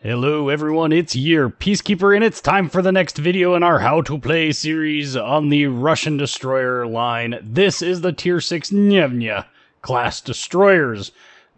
Hello everyone, it's your Peacekeeper, and it's time for the next video in our How to Play series on the Russian destroyer line. This is the Tier 6 Gnevny class destroyers.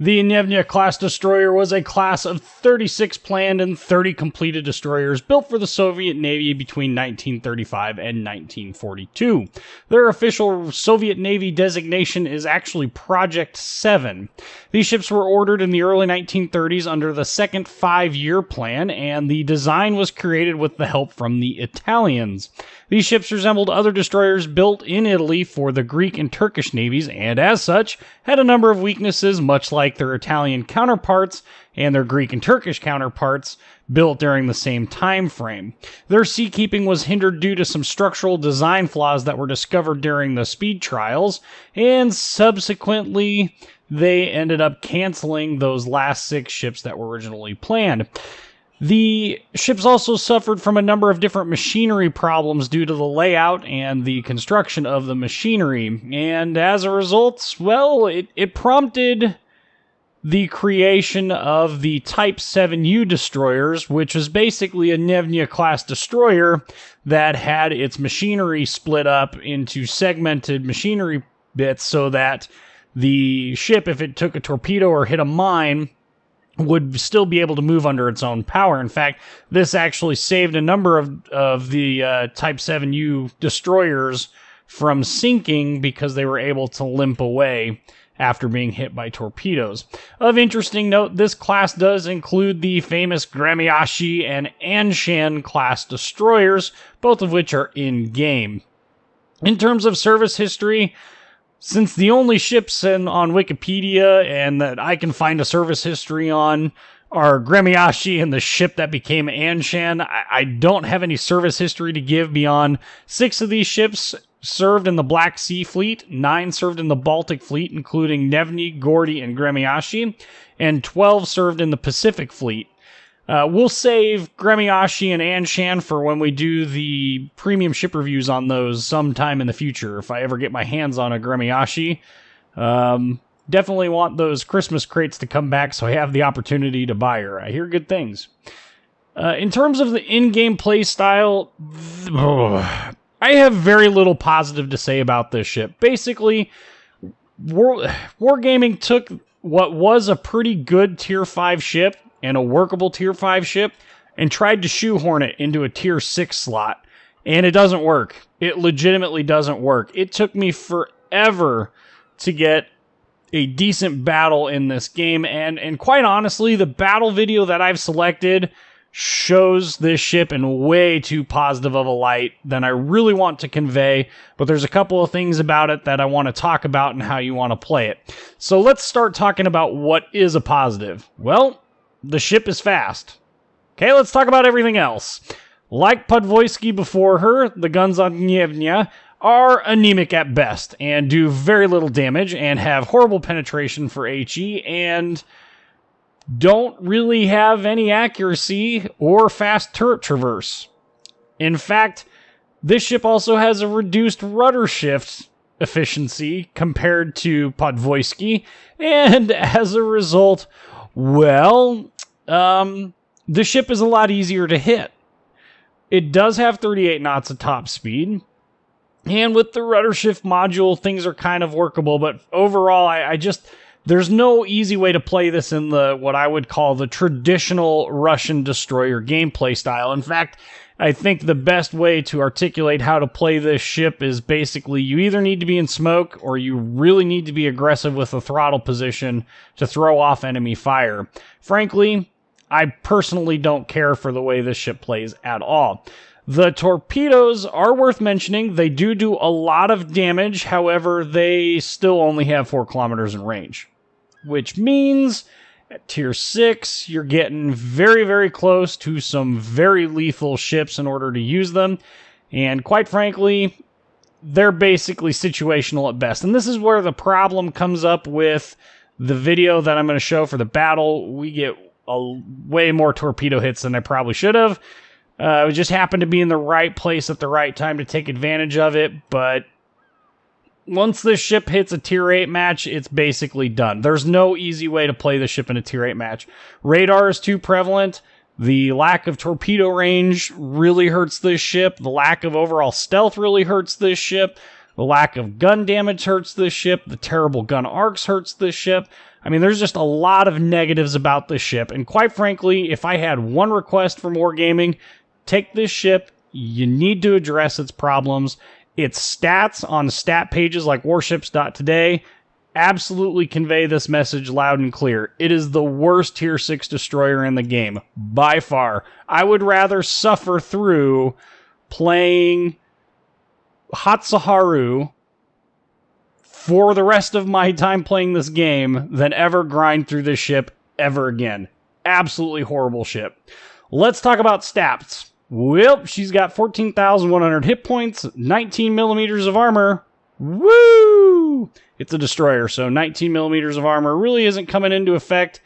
The Gnevny class destroyer was a class of 36 planned and 30 completed destroyers built for the Soviet Navy between 1935 and 1942. Their official Soviet Navy designation is actually Project 7. These ships were ordered in the early 1930s under the second 5-year plan, and the design was created with the help from the Italians. These ships resembled other destroyers built in Italy for the Greek and Turkish navies, and as such, had a number of weaknesses much like their Italian counterparts and their Greek and Turkish counterparts built during the same time frame. Their seakeeping was hindered due to some structural design flaws that were discovered during the speed trials, and subsequently they ended up canceling those last 6 ships that were originally planned. The ships also suffered from a number of different machinery problems due to the layout and the construction of the machinery, and as a result, well, it prompted the creation of the Type 7U destroyers, which was basically a Gnevny-class destroyer that had its machinery split up into segmented machinery bits so that the ship, if it took a torpedo or hit a mine, would still be able to move under its own power. In fact, this actually saved a number of the Type 7U destroyers from sinking because they were able to limp away after being hit by torpedoes. Of interesting note, this class does include the famous Gremyashi and Anshan class destroyers, both of which are in-game. In terms of service history, since the only ships on Wikipedia and that I can find a service history on are Gremyashi and the ship that became Anshan, I don't have any service history to give beyond 6 of these ships served in the Black Sea Fleet, 9 served in the Baltic Fleet, including Gnevny, Gordy, and Gremyashi, and 12 served in the Pacific Fleet. We'll save Gremyashi and Anshan for when we do the premium ship reviews on those sometime in the future. If I ever get my hands on a Gremyashi, definitely want those Christmas crates to come back so I have the opportunity to buy her. I hear good things. In terms of the in-game play style, I have very little positive to say about this ship. Basically, Wargaming took what was a pretty good Tier 5 ship and a workable Tier 5 ship and tried to shoehorn it into a Tier 6 slot. And it doesn't work. It legitimately doesn't work. It took me forever to get a decent battle in this game. And quite honestly, the battle video that I've selected shows this ship in way too positive of a light than I really want to convey, but there's a couple of things about it that I want to talk about and how you want to play it. So let's start talking about what is a positive. Well, the ship is fast. Okay, let's talk about everything else. Like Podvoisky before her, the guns on Gnevny are anemic at best and do very little damage and have horrible penetration for HE and don't really have any accuracy or fast turret traverse. In fact, this ship also has a reduced rudder shift efficiency compared to Podvoisky, and as a result, well, the ship is a lot easier to hit. It does have 38 knots of top speed, and with the rudder shift module, things are kind of workable, but overall, I just there's no easy way to play this in the what I would call the traditional Russian destroyer gameplay style. In fact, I think the best way to articulate how to play this ship is basically you either need to be in smoke or you really need to be aggressive with the throttle position to throw off enemy fire. Frankly, I personally don't care for the way this ship plays at all. The torpedoes are worth mentioning. They do a lot of damage. However, they still only have 4 kilometers in range, which means at Tier 6, you're getting very, very close to some very lethal ships in order to use them. And quite frankly, they're basically situational at best. And this is where the problem comes up with the video that I'm going to show for the battle. We get way more torpedo hits than I probably should have. It just happened to be in the right place at the right time to take advantage of it, but once this ship hits a Tier 8 match, it's basically done. There's no easy way to play the ship in a Tier 8 match. Radar is too prevalent. The lack of torpedo range really hurts this ship. The lack of overall stealth really hurts this ship. The lack of gun damage hurts this ship. The terrible gun arcs hurts this ship. I mean, there's just a lot of negatives about this ship. And quite frankly, if I had one request for Wargaming, take this ship. You need to address its problems. Its stats on stat pages like Warships.today absolutely convey this message loud and clear. It is the worst Tier 6 destroyer in the game, by far. I would rather suffer through playing Hatsuharu for the rest of my time playing this game than ever grind through this ship ever again. Absolutely horrible ship. Let's talk about stats. Well, she's got 14,100 hit points, 19 millimeters of armor. Woo! It's a destroyer, so 19 millimeters of armor really isn't coming into effect.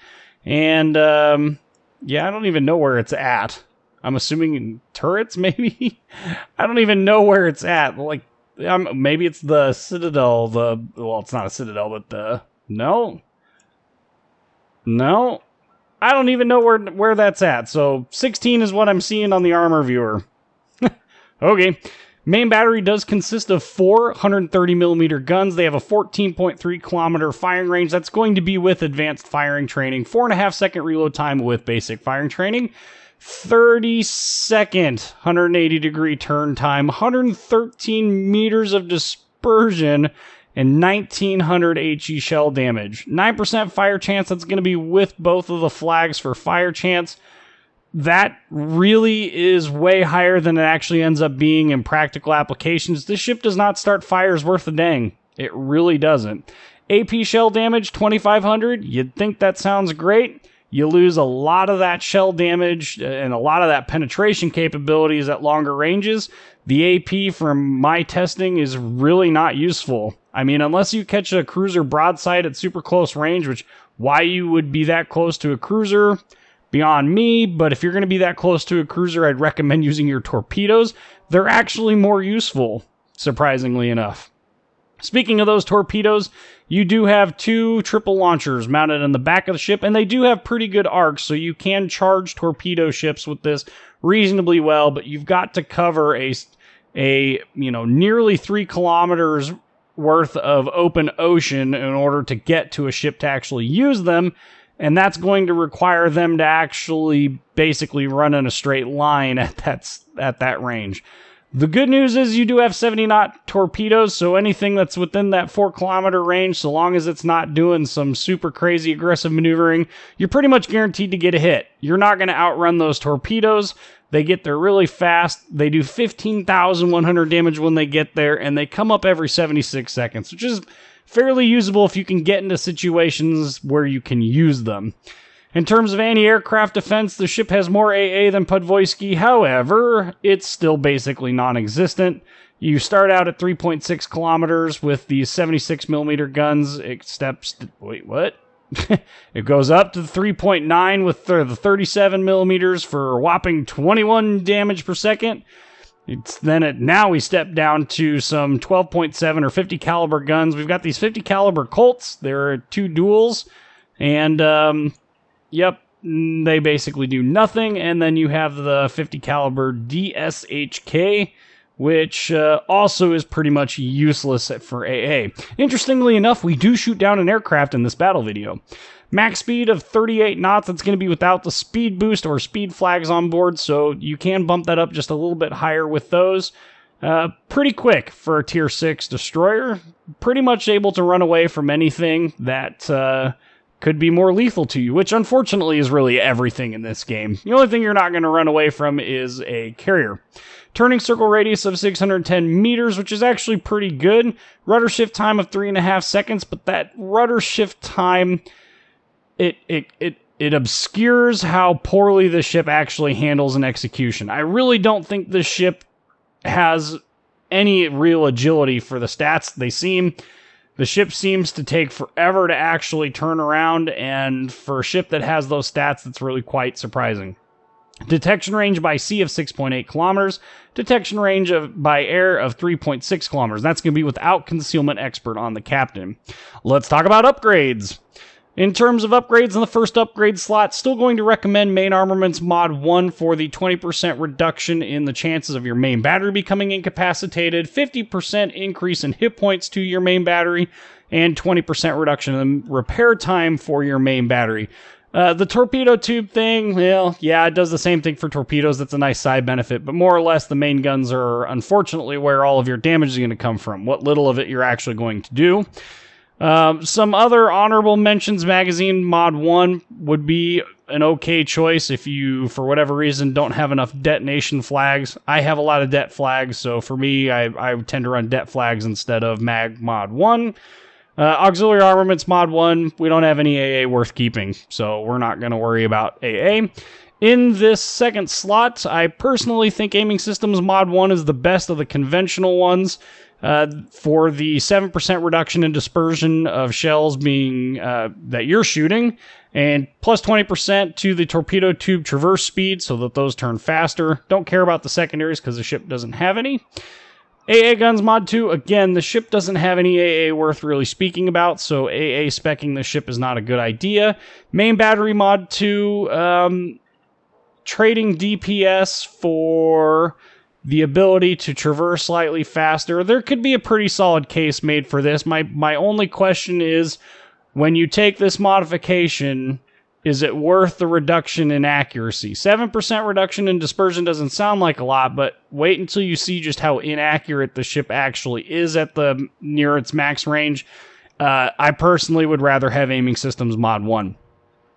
And, yeah, I don't even know where it's at. I'm assuming in turrets, maybe? I don't even know where it's at. Like, maybe it's the Citadel, well, it's not a Citadel, but no. I don't even know where that's at. So 16 is what I'm seeing on the armor viewer. Okay. Main battery does consist of 4 130mm guns. They have a 14.3 kilometer firing range. That's going to be with advanced firing training. 4.5 second reload time with basic firing training. 30-second 180 degree turn time. 113 meters of dispersion. And 1900 HE shell damage. 9% fire chance. That's going to be with both of the flags for fire chance. That really is way higher than it actually ends up being in practical applications. This ship does not start fires worth a dang. It really doesn't. AP shell damage, 2,500. You'd think that sounds great. You lose a lot of that shell damage and a lot of that penetration capabilities at longer ranges. The AP from my testing is really not useful. I mean, unless you catch a cruiser broadside at super close range, which why you would be that close to a cruiser, beyond me, but if you're going to be that close to a cruiser, I'd recommend using your torpedoes. They're actually more useful, surprisingly enough. Speaking of those torpedoes, you do have 2 triple launchers mounted in the back of the ship, and they do have pretty good arcs, so you can charge torpedo ships with this reasonably well, but you've got to cover a nearly 3 kilometers worth of open ocean in order to get to a ship to actually use them. And that's going to require them to actually basically run in a straight line at that range. The good news is you do have 70-knot torpedoes, so anything that's within that 4-kilometer range, so long as it's not doing some super crazy aggressive maneuvering, you're pretty much guaranteed to get a hit. You're not going to outrun those torpedoes. They get there really fast. They do 15,100 damage when they get there, and they come up every 76 seconds, which is fairly usable if you can get into situations where you can use them. In terms of anti-aircraft defense, the ship has more AA than Podvoisky. However, it's still basically non-existent. You start out at 3.6 kilometers with these 76mm guns. It goes up to 3.9 with the 37mm for a whopping 21 damage per second. Now we step down to some 12.7 or 50 caliber guns. We've got these 50 caliber Colts. There are 2 duels, and they basically do nothing. And then you have the 50 caliber DSHK, which also is pretty much useless for AA. Interestingly enough, we do shoot down an aircraft in this battle video. Max speed of 38 knots, that's going to be without the speed boost or speed flags on board, so you can bump that up just a little bit higher with those. Pretty quick for a Tier 6 destroyer. Pretty much able to run away from anything that could be more lethal to you, which unfortunately is really everything in this game. The only thing you're not going to run away from is a carrier. Turning circle radius of 610 meters, which is actually pretty good. Rudder shift time of 3.5 seconds, but that rudder shift time, it obscures how poorly the ship actually handles an execution. I really don't think this ship has any real agility for the stats. The ship seems to take forever to actually turn around, and for a ship that has those stats, that's really quite surprising. Detection range by sea of 6.8 kilometers. Detection range by air of 3.6 kilometers. That's going to be without concealment expert on the captain. Let's talk about upgrades. In terms of upgrades, in the first upgrade slot, still going to recommend Main Armaments Mod 1 for the 20% reduction in the chances of your main battery becoming incapacitated, 50% increase in hit points to your main battery, and 20% reduction in repair time for your main battery. The torpedo tube thing, well, yeah, it does the same thing for torpedoes. That's a nice side benefit, but more or less the main guns are unfortunately where all of your damage is going to come from, what little of it you're actually going to do. Some other honorable mentions, Magazine Mod 1 would be an okay choice if you, for whatever reason, don't have enough detonation flags. I have a lot of det flags, so for me, I tend to run det flags instead of Mag Mod 1. Auxiliary Armaments Mod 1, we don't have any AA worth keeping, so we're not going to worry about AA. In this second slot, I personally think Aiming Systems Mod 1 is the best of the conventional ones. For the 7% reduction in dispersion of shells being that you're shooting, and plus 20% to the torpedo tube traverse speed so that those turn faster. Don't care about the secondaries because the ship doesn't have any. AA Guns Mod 2, again, the ship doesn't have any AA worth really speaking about, so AA speccing the ship is not a good idea. Main Battery Mod 2, trading DPS for the ability to traverse slightly faster. There could be a pretty solid case made for this. My only question is, when you take this modification, is it worth the reduction in accuracy? 7% reduction in dispersion doesn't sound like a lot, but wait until you see just how inaccurate the ship actually is at the near its max range. I personally would rather have Aiming Systems Mod 1.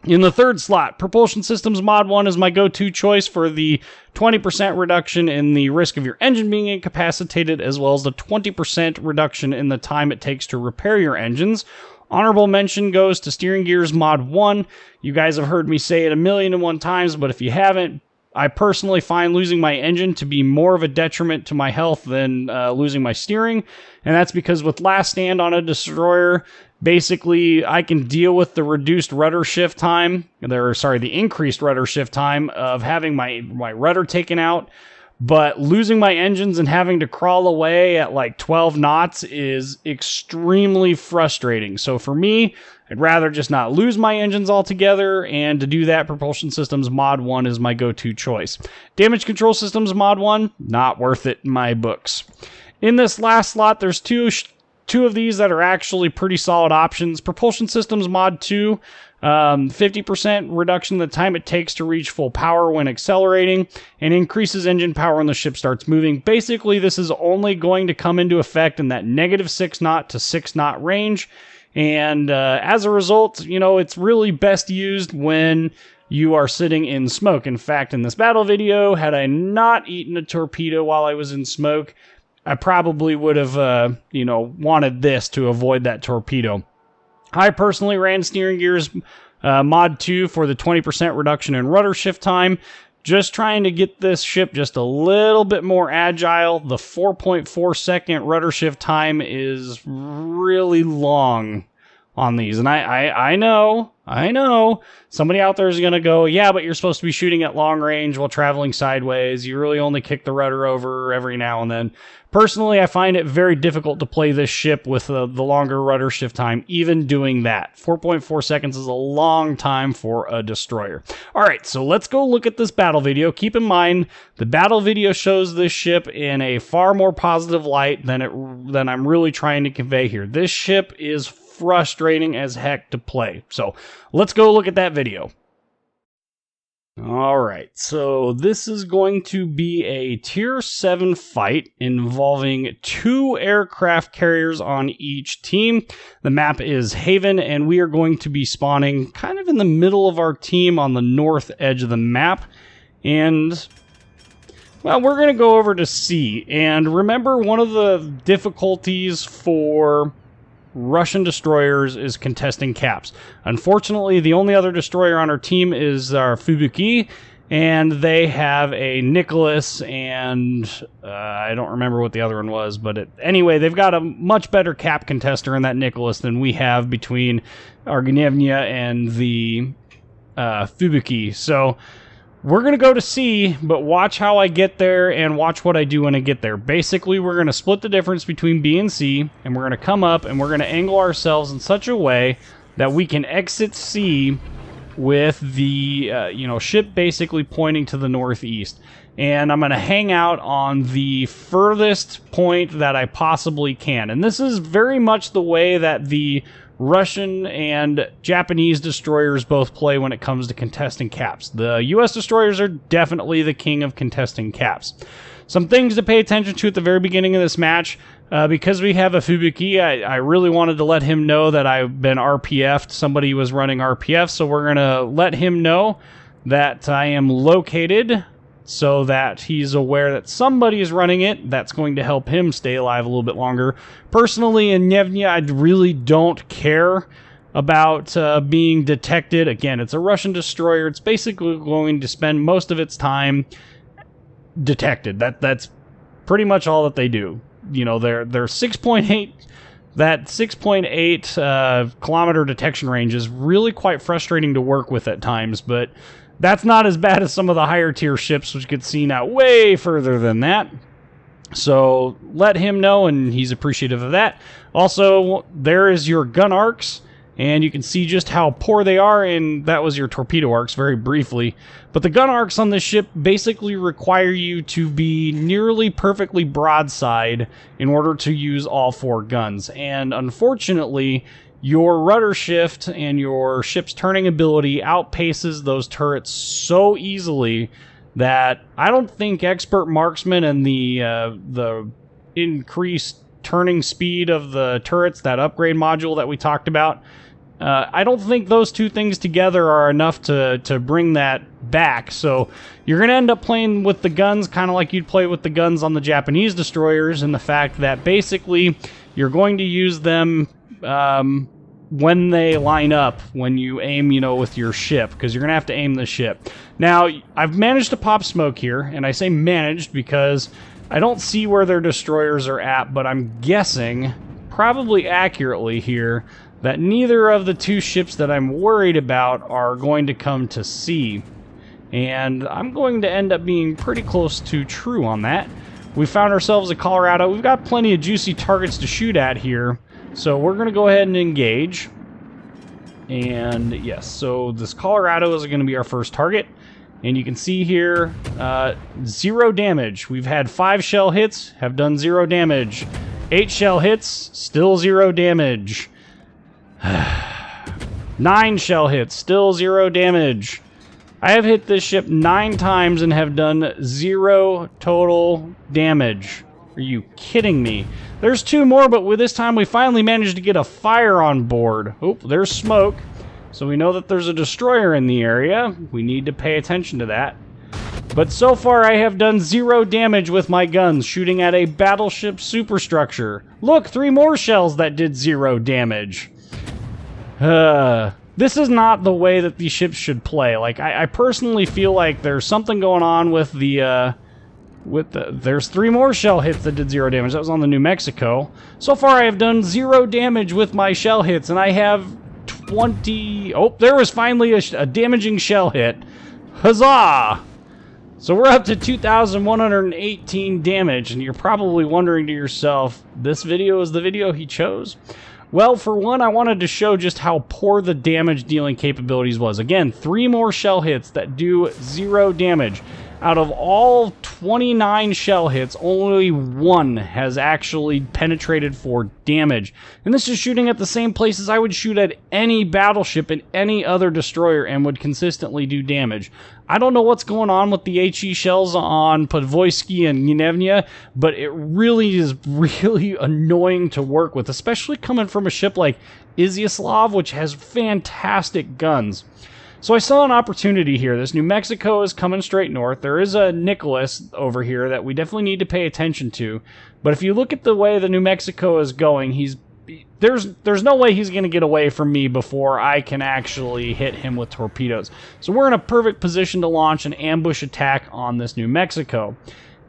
In the third slot, Propulsion Systems Mod 1 is my go-to choice for the 20% reduction in the risk of your engine being incapacitated, as well as the 20% reduction in the time it takes to repair your engines. Honorable mention goes to Steering Gears Mod 1. You guys have heard me say it 1,000,001 times, but if you haven't, I personally find losing my engine to be more of a detriment to my health than losing my steering, and that's because with Last Stand on a destroyer, basically I can deal with the reduced rudder shift time, the increased rudder shift time of having my rudder taken out, but losing my engines and having to crawl away at like 12 knots is extremely frustrating. So for me, I'd rather just not lose my engines altogether, and to do that, Propulsion Systems Mod 1 is my go-to choice. Damage Control Systems Mod 1, not worth it in my books. In this last slot, there's two of these that are actually pretty solid options. Propulsion Systems Mod 2, 50% reduction in the time it takes to reach full power when accelerating, and increases engine power when the ship starts moving. Basically, this is only going to come into effect in that -6 knot to 6 knot range, and as a result, it's really best used when you are sitting in smoke. In fact, in this battle video, had I not eaten a torpedo while I was in smoke, I probably would have, wanted this to avoid that torpedo. I personally ran Steering Gears Mod 2 for the 20% reduction in rudder shift time, just trying to get this ship just a little bit more agile. The 4.4 second rudder shift time is really long on these, and I know, somebody out there is going to go, yeah, but you're supposed to be shooting at long range while traveling sideways. You really only kick the rudder over every now and then. Personally, I find it very difficult to play this ship with the longer rudder shift time, even doing that. 4.4 seconds is a long time for a destroyer. All right, so let's go look at this battle video. Keep in mind, the battle video shows this ship in a far more positive light than I'm really trying to convey here. This ship is frustrating as heck to play. So let's go look at that video. Alright, so this is going to be a Tier 7 fight involving 2 aircraft carriers on each team. The map is Haven, and we are going to be spawning kind of in the middle of our team on the north edge of the map. And, well, we're going to go over to sea. And remember, one of the difficulties for Russian destroyers is contesting caps. Unfortunately, the only other destroyer on our team is our Fubuki, and they have a Nicholas, and I don't remember what the other one was, but anyway, they've got a much better cap contester in that Nicholas than we have between our Gnevny and the Fubuki. So we're going to go to sea, but watch how I get there and watch what I do when I get there. Basically, we're going to split the difference between B and C, and we're going to come up and we're going to angle ourselves in such a way that we can exit sea with the ship basically pointing to the northeast. And I'm going to hang out on the furthest point that I possibly can. And this is very much the way that the Russian and Japanese destroyers both play when it comes to contesting caps. The US destroyers are definitely the king of contesting caps. Some things to pay attention to at the very beginning of this match. Because we have a Fubuki, I really wanted to let him know that I've been RPF'd. Somebody was running RPF, so we're going to let him know that I am located so that he's aware that somebody is running it. That's going to help him stay alive a little bit longer. Personally, in Gnevny, I really don't care about being detected. Again, it's a Russian destroyer. It's basically going to spend most of its time detected. That's pretty much all that they do. You know, they're 6.8. That 6.8 kilometer detection range is really quite frustrating to work with at times, but that's not as bad as some of the higher tier ships, which get seen out way further than that. So let him know, and he's appreciative of that. Also, there is your gun arcs, and you can see just how poor they are, and that was your torpedo arcs very briefly. But the gun arcs on this ship basically require you to be nearly perfectly broadside in order to use all 4 guns. And unfortunately, your rudder shift and your ship's turning ability outpaces those turrets so easily that I don't think expert marksman and the increased turning speed of the turrets, that upgrade module that we talked about, I don't think those two things together are enough to bring that back. So you're going to end up playing with the guns kind of like you'd play with the guns on the Japanese destroyers, and the fact that basically you're going to use them when they line up, when you aim, with your ship, because you're going to have to aim the ship. Now, I've managed to pop smoke here, and I say managed because I don't see where their destroyers are at, but I'm guessing, probably accurately here, that neither of the 2 ships that I'm worried about are going to come to sea. And I'm going to end up being pretty close to true on that. We found ourselves a Colorado. We've got plenty of juicy targets to shoot at here, so we're going to go ahead and engage. And yes, so this Colorado is going to be our first target. And you can see here, 0 damage. We've had 5 shell hits, have done 0 damage. 8 shell hits, still 0 damage. 9 shell hits, still 0 damage. I have hit this ship 9 times and have done 0 total damage. Are you kidding me? There's 2 more, but with this time we finally managed to get a fire on board. Oh, there's smoke. So we know that there's a destroyer in the area. We need to pay attention to that. But so far I have done 0 damage with my guns, shooting at a battleship superstructure. Look, 3 more shells that did 0 damage. This is not the way that these ships should play. Like, I personally feel like there's something going on with there's 3 more shell hits that did 0 damage. That was on the New Mexico. So far I have done 0 damage with my shell hits, and I have 20... Oh, there was finally a damaging shell hit. Huzzah! So we're up to 2,118 damage, and you're probably wondering to yourself, this video is the video he chose? Well, for one, I wanted to show just how poor the damage dealing capabilities was. Again, 3 more shell hits that do 0 damage. Out of all 29 shell hits, only 1 has actually penetrated for damage. And this is shooting at the same places I would shoot at any battleship and any other destroyer and would consistently do damage. I don't know what's going on with the HE shells on Podvoisky and Gnevny, but it really is really annoying to work with, especially coming from a ship like Izyaslav, which has fantastic guns. So I saw an opportunity here. This New Mexico is coming straight north. There is a Nicholas over here that we definitely need to pay attention to. But if you look at the way the New Mexico is going, there's no way he's going to get away from me before I can actually hit him with torpedoes. So we're in a perfect position to launch an ambush attack on this New Mexico.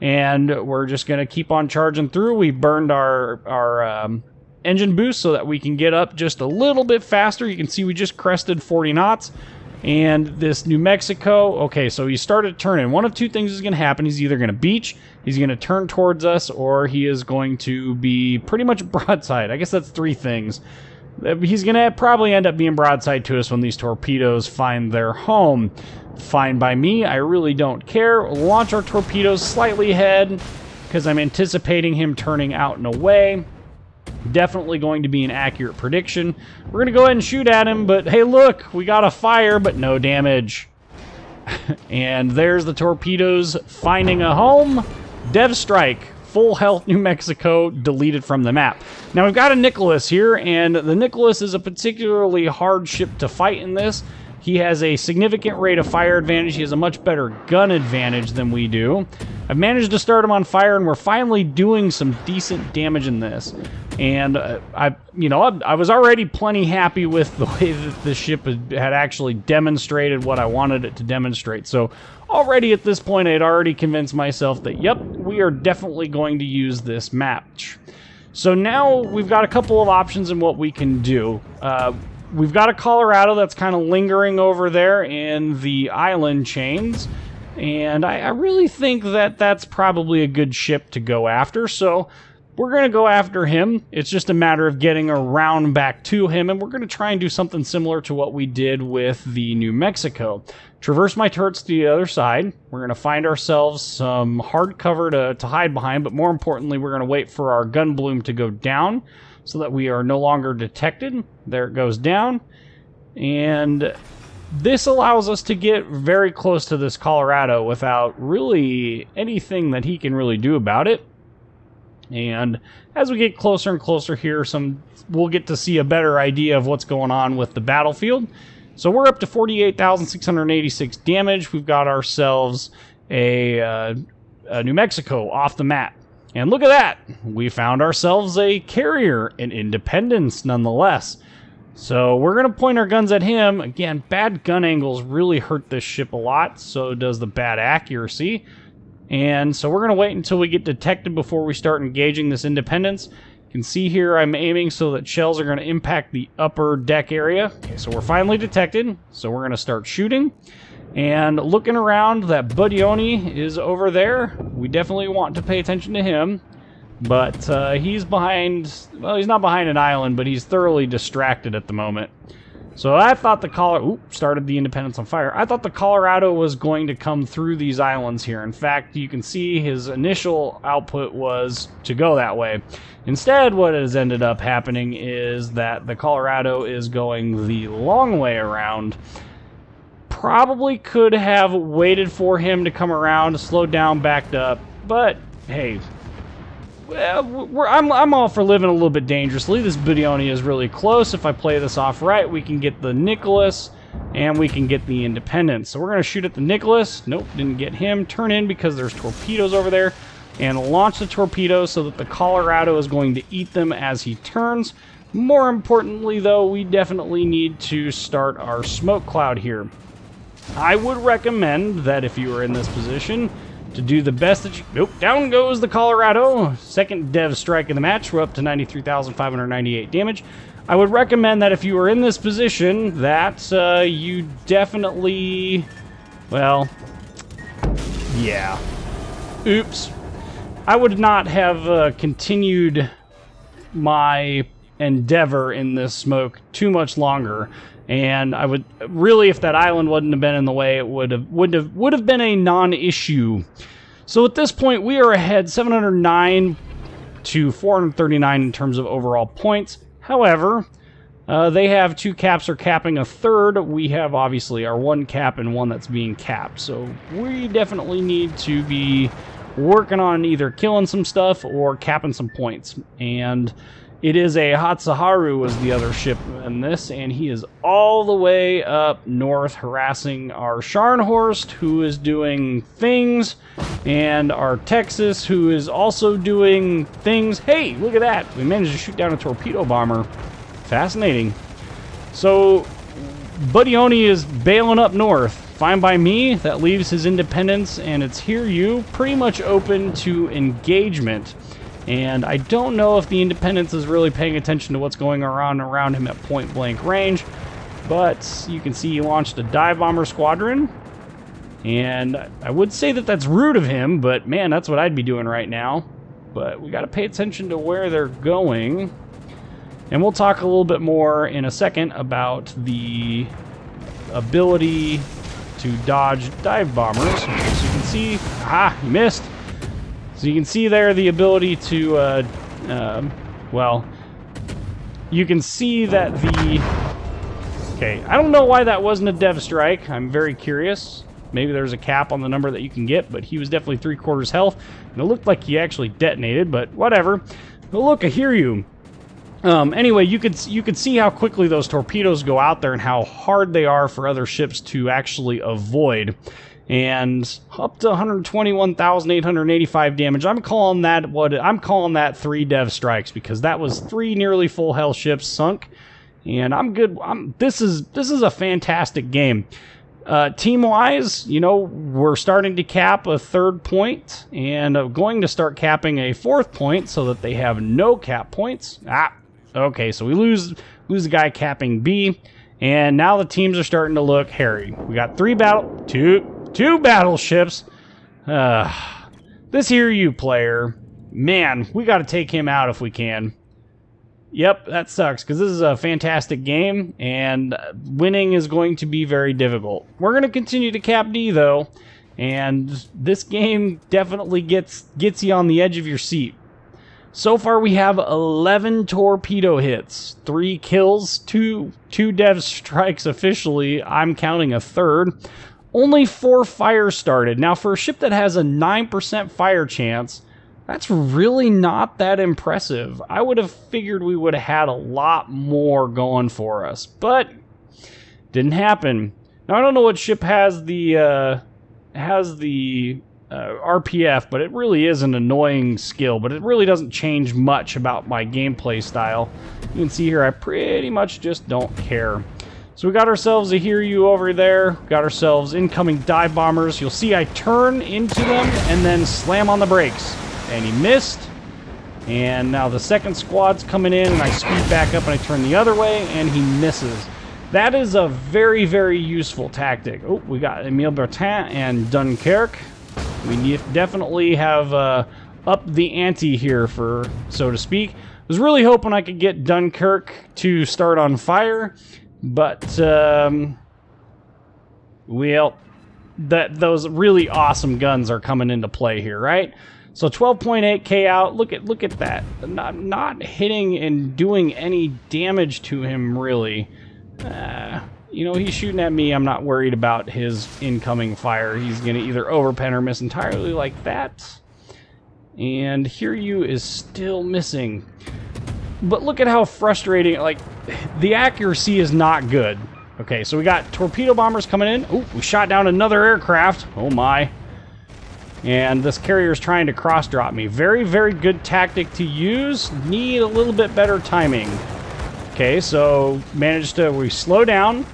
And we're just going to keep on charging through. We burned our engine boost so that we can get up just a little bit faster. You can see we just crested 40 knots. And this New Mexico, okay, so he started turning. One of 2 things is going to happen. He's either going to beach, he's going to turn towards us, or he is going to be pretty much broadside. I guess that's 3 things. He's going to probably end up being broadside to us when these torpedoes find their home. Fine by me, I really don't care. We'll launch our torpedoes slightly ahead because I'm anticipating him turning out and away. Definitely going to be an accurate prediction. We're going to go ahead and shoot at him, but hey look, we got a fire, but no damage. And there's the torpedoes finding a home. Dev strike. Full health New Mexico deleted from the map. Now we've got a Nicholas here, and the Nicholas is a particularly hard ship to fight in this. He has a significant rate of fire advantage. He has a much better gun advantage than we do. I've managed to start him on fire, and we're finally doing some decent damage in this. And I was already plenty happy with the way that the ship had actually demonstrated what I wanted it to demonstrate. So already at this point, I had already convinced myself that, yep, we are definitely going to use this match. So now we've got a couple of options in what we can do. We've got a Colorado that's kind of lingering over there in the island chains. And I really think that that's probably a good ship to go after. So we're going to go after him. It's just a matter of getting around back to him, and we're going to try and do something similar to what we did with the New Mexico. Traverse my turrets to the other side. We're going to find ourselves some hard cover to hide behind, but more importantly, we're going to wait for our gun bloom to go down so that we are no longer detected. There it goes down. And this allows us to get very close to this Colorado without really anything that he can really do about it. And as we get closer and closer here, we'll get to see a better idea of what's going on with the battlefield. So we're up to 48,686 damage. We've got ourselves a New Mexico off the map. And look at that! We found ourselves a carrier, an Independence nonetheless. So we're going to point our guns at him. Again, bad gun angles really hurt this ship a lot. So does the bad accuracy. And so we're going to wait until we get detected before we start engaging this Independence. You can see here I'm aiming so that shells are going to impact the upper deck area. Okay, so we're finally detected. So we're going to start shooting. And looking around, that Buddioni is over there. We definitely want to pay attention to him. But he's behind, well, he's not behind an island, but he's thoroughly distracted at the moment. So I thought the started the Independence on fire. I thought the Colorado was going to come through these islands here. In fact, you can see his initial output was to go that way. Instead, what has ended up happening is that the Colorado is going the long way around. Probably could have waited for him to come around, slowed down, backed up, but hey, well, I'm all for living a little bit dangerously. This Buddioni is really close. If I play this off right, we can get the Nicholas, and we can get the Independence. So we're going to shoot at the Nicholas. Nope, didn't get him. Turn in because there's torpedoes over there, and launch the torpedoes so that the Colorado is going to eat them as he turns. More importantly, though, we definitely need to start our smoke cloud here. I would recommend that if you are in this position, to do the best that you... Nope, down goes the Colorado. Second dev strike in the match. We're up to 93,598 damage. I would recommend that if you are in this position, that you definitely... Well, yeah. Oops. I would not have continued my endeavor in this smoke too much longer. And I would really, if that island wouldn't have been in the way, it would have been a non-issue. So at this point, we are ahead 709 to 439 in terms of overall points. However, they have two caps or capping a third. We have obviously our one cap and one that's being capped. So we definitely need to be working on either killing some stuff or capping some points. And it is a Hatsuharu was the other ship in this, and he is all the way up north harassing our Scharnhorst, who is doing things, and our Texas, who is also doing things. Hey, look at that! We managed to shoot down a torpedo bomber. Fascinating. So, Buddioni is bailing up north. Fine by me. That leaves his Independence, and it's Hiryu pretty much open to engagement. And I don't know if the Independence is really paying attention to what's going on around him at point-blank range, but you can see he launched a dive bomber squadron, and I would say that that's rude of him, but man, that's what I'd be doing right now. But we got to pay attention to where they're going. And we'll talk a little bit more in a second about the ability to dodge dive bombers. So you can see, you missed. So you can see there the ability to, well, you can see that okay, I don't know why that wasn't a dev strike. I'm very curious. Maybe there's a cap on the number that you can get, but he was definitely 3/4 health, and it looked like he actually detonated, but whatever. But look, I hear you. Anyway, you could see how quickly those torpedoes go out there and how hard they are for other ships to actually avoid. And up to 121,885 damage. I'm calling that 3 dev strikes, because that was 3 nearly full health ships sunk. And I'm good. This is a fantastic game. Team-wise, you know, we're starting to cap a 3rd point, and going to start capping a 4th point so that they have no cap points. Okay, so we lose the guy capping B, and now the teams are starting to look hairy. We got two battleships. This here you player, man, we got to take him out if we can. Yep, that sucks, because this is a fantastic game, and winning is going to be very difficult. We're going to continue to cap D, though, and this game definitely gets you on the edge of your seat. So far, we have 11 torpedo hits, 3 kills, 2 dev strikes officially. I'm counting a 3rd. Only 4 fires started. Now, for a ship that has a 9% fire chance, that's really not that impressive. I would have figured we would have had a lot more going for us, but didn't happen. Now, I don't know what ship has the RPF, but it really is an annoying skill, but it really doesn't change much about my gameplay style. You can see here I pretty much just don't care. So we got ourselves a Hiryu over there, got ourselves incoming dive bombers. You'll see I turn into them and then slam on the brakes. And he missed. And now the second squad's coming in, and I speed back up and I turn the other way, and he misses. That is a very, very useful tactic. Oh, we got Emile Bertin and Dunkirk. We definitely have upped the ante here, so to speak. I was really hoping I could get Dunkirk to start on fire, but well, those really awesome guns are coming into play here, right? So 12.8k out. Look at that. Not hitting and doing any damage to him, really. You know, he's shooting at me. I'm not worried about his incoming fire. He's going to either overpen or miss entirely like that. And Hiryu is still missing. But look at how frustrating, like, the accuracy is not good. Okay, so we got torpedo bombers coming in. Oh, we shot down another aircraft. Oh my. And this carrier is trying to cross-drop me. Very, very good tactic to use. Need a little bit better timing. Okay, so we slow down.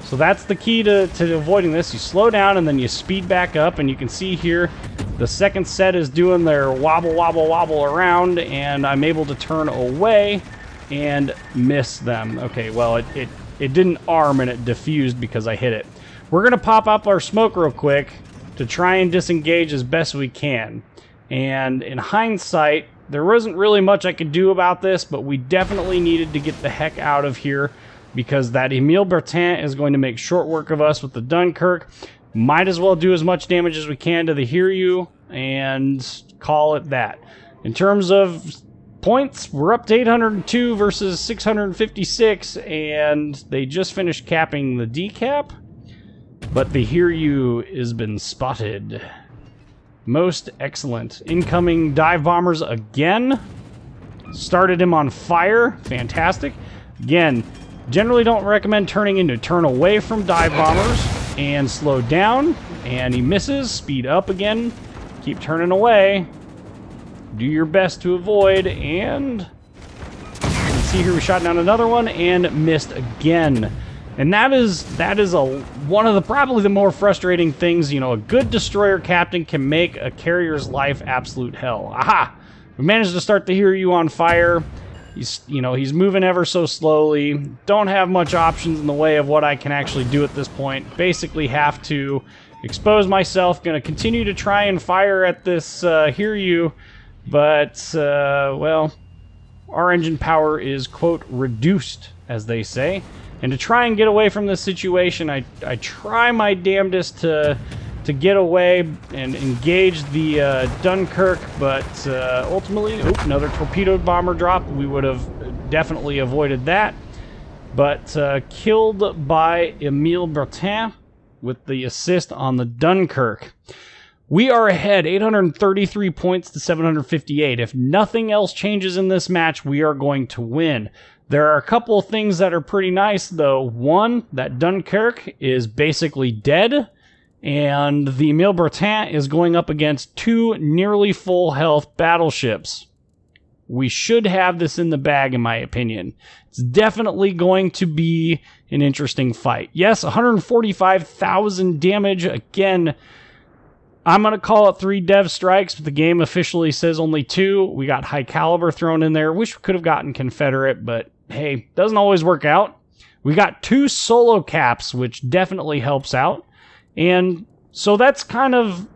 So that's the key to avoiding this. You slow down and then you speed back up. And you can see here, the second set is doing their wobble, wobble, wobble around. And I'm able to turn away and miss them. Okay, well, it didn't arm and it diffused because I hit it. We're going to pop up our smoke real quick to try and disengage as best we can. And in hindsight, there wasn't really much I could do about this, but we definitely needed to get the heck out of here because that Emile Bertin is going to make short work of us with the Dunkirk. Might as well do as much damage as we can to the Hiryu and call it that. In terms of points, we're up to 802 versus 656, and they just finished capping the decap. But the Hiryu has been spotted. Most excellent. Incoming dive bombers again. Started him on fire. Fantastic. Again, generally don't recommend turn away from dive bombers and slow down. And he misses. Speed up again. Keep turning away. Do your best to avoid. And you can see here we shot down another one and missed again. And that is one of the probably the more frustrating things. You know, a good destroyer captain can make a carrier's life absolute hell. Aha! We managed to start the Hiryu on fire. He's moving ever so slowly. Don't have much options in the way of what I can actually do at this point. Basically have to expose myself. Going to continue to try and fire at this Hiryu, but well, our engine power is, quote, reduced, as they say. And to try and get away from this situation, I try my damnedest to get away and engage the Dunkirk, but ultimately, another torpedo bomber drop. We would have definitely avoided that. But killed by Emile Bertin with the assist on the Dunkirk. We are ahead, 833 points to 758. If nothing else changes in this match, we are going to win. There are a couple of things that are pretty nice, though. One, that Dunkirk is basically dead, and the Emile Bertin is going up against 2 nearly full health battleships. We should have this in the bag, in my opinion. It's definitely going to be an interesting fight. Yes, 145,000 damage. Again, I'm going to call it 3 dev strikes, but the game officially says only 2. We got high caliber thrown in there. Wish we could have gotten Confederate, but hey, doesn't always work out. We got 2 solo caps, which definitely helps out. And so that's kind of,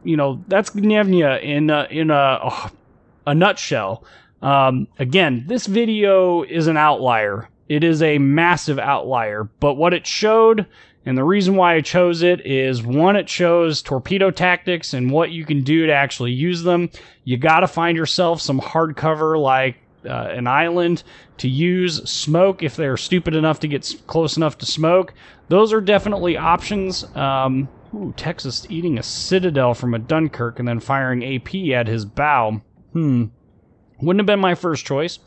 that's Gnevny in a nutshell. Again, this video is an outlier. It is a massive outlier, but what it showed, and the reason why I chose it is, one, it shows torpedo tactics and what you can do to actually use them. You got to find yourself some hard cover like an island to use, smoke if they're stupid enough to get close enough to smoke. Those are definitely options. Texas eating a citadel from a Dunkirk and then firing AP at his bow. Wouldn't have been my first choice.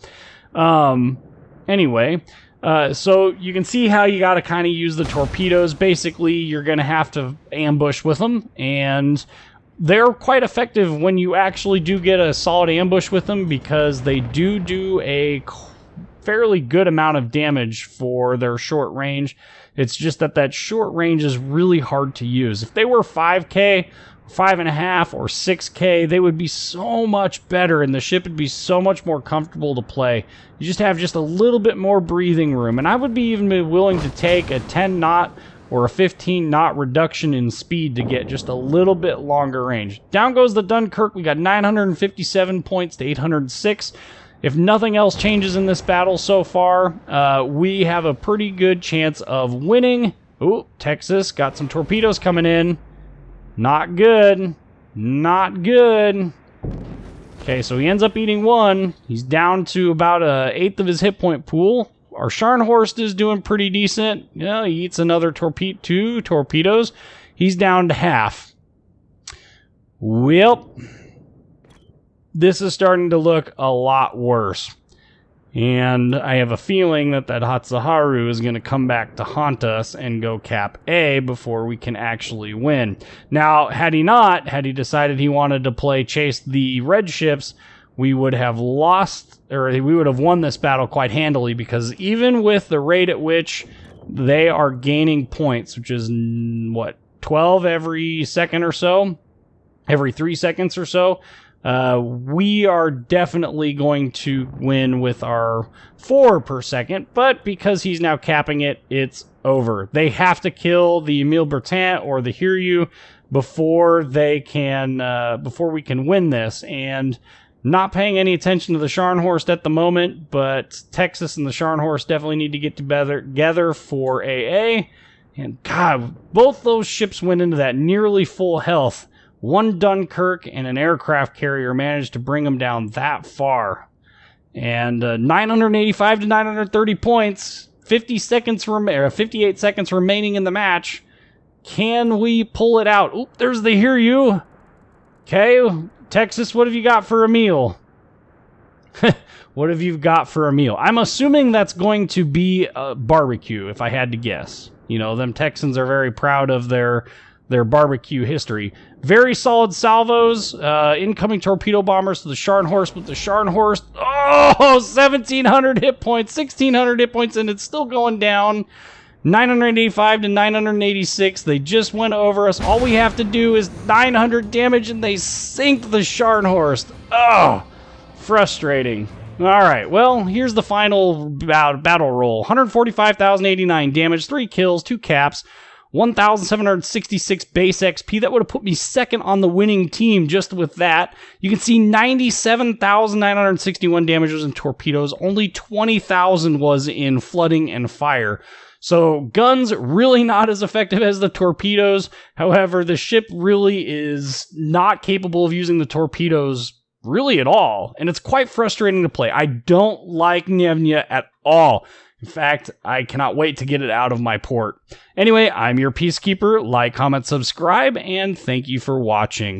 Anyway, so you can see how you got to kind of use the torpedoes. Basically, you're going to have to ambush with them, and they're quite effective when you actually do get a solid ambush with them, because they do a fairly good amount of damage for their short range. It's just that short range is really hard to use. If they were 5K, 5.5, or 6K, they would be so much better, and the ship would be so much more comfortable to play. You just have just a little bit more breathing room, and I would be even willing to take a 10 knot or a 15 knot reduction in speed to get just a little bit longer range. Down goes the Dunkirk. We got 957 points to 806. If nothing else changes in this battle so far, we have a pretty good chance of winning. Ooh, Texas got some torpedoes coming in. Not good. Not good. Okay, so he ends up eating 1. He's down to about 1/8 of his hit point pool. Our Scharnhorst is doing pretty decent. Yeah, he eats another 2 torpedoes. He's down to half. Well, this is starting to look a lot worse. And I have a feeling that Hatsuharu is going to come back to haunt us and go cap A before we can actually win. Now, had he decided he wanted to chase the red ships, we would have lost, or we would have won this battle quite handily, because even with the rate at which they are gaining points, which is, 12 every second or so, every 3 seconds or so, we are definitely going to win with our 4 per second, but because he's now capping it, it's over. They have to kill the Emile Bertin or the Hiryu before we can win this, and not paying any attention to the Scharnhorst at the moment, but Texas and the Scharnhorst definitely need to get together for AA, and God, both those ships went into that nearly full health. 1 Dunkirk and an aircraft carrier managed to bring them down that far. And 985 to 930 points, 58 seconds remaining in the match. Can we pull it out? Oop, there's the Hiryu. Okay, Texas, what have you got for Emile? What have you got for Emile? I'm assuming that's going to be a barbecue, if I had to guess. Them Texans are very proud of their barbecue history. Very solid salvos. Incoming torpedo bombers to the Scharnhorst, but the Scharnhorst, 1,700 hit points, 1,600 hit points, and it's still going down. 985 to 986. They just went over us. All we have to do is 900 damage, and they sink the Scharnhorst. Oh, frustrating. All right, well, here's the final battle roll. 145,089 damage, 3 kills, 2 caps, 1,766 base XP. That would have put me second on the winning team just with that. You can see 97,961 damage was in torpedoes. Only 20,000 was in flooding and fire. So guns really not as effective as the torpedoes. However, the ship really is not capable of using the torpedoes really at all. And it's quite frustrating to play. I don't like Gnevny at all. In fact, I cannot wait to get it out of my port. Anyway, I'm your Peacekeeper. Like, comment, subscribe, and thank you for watching.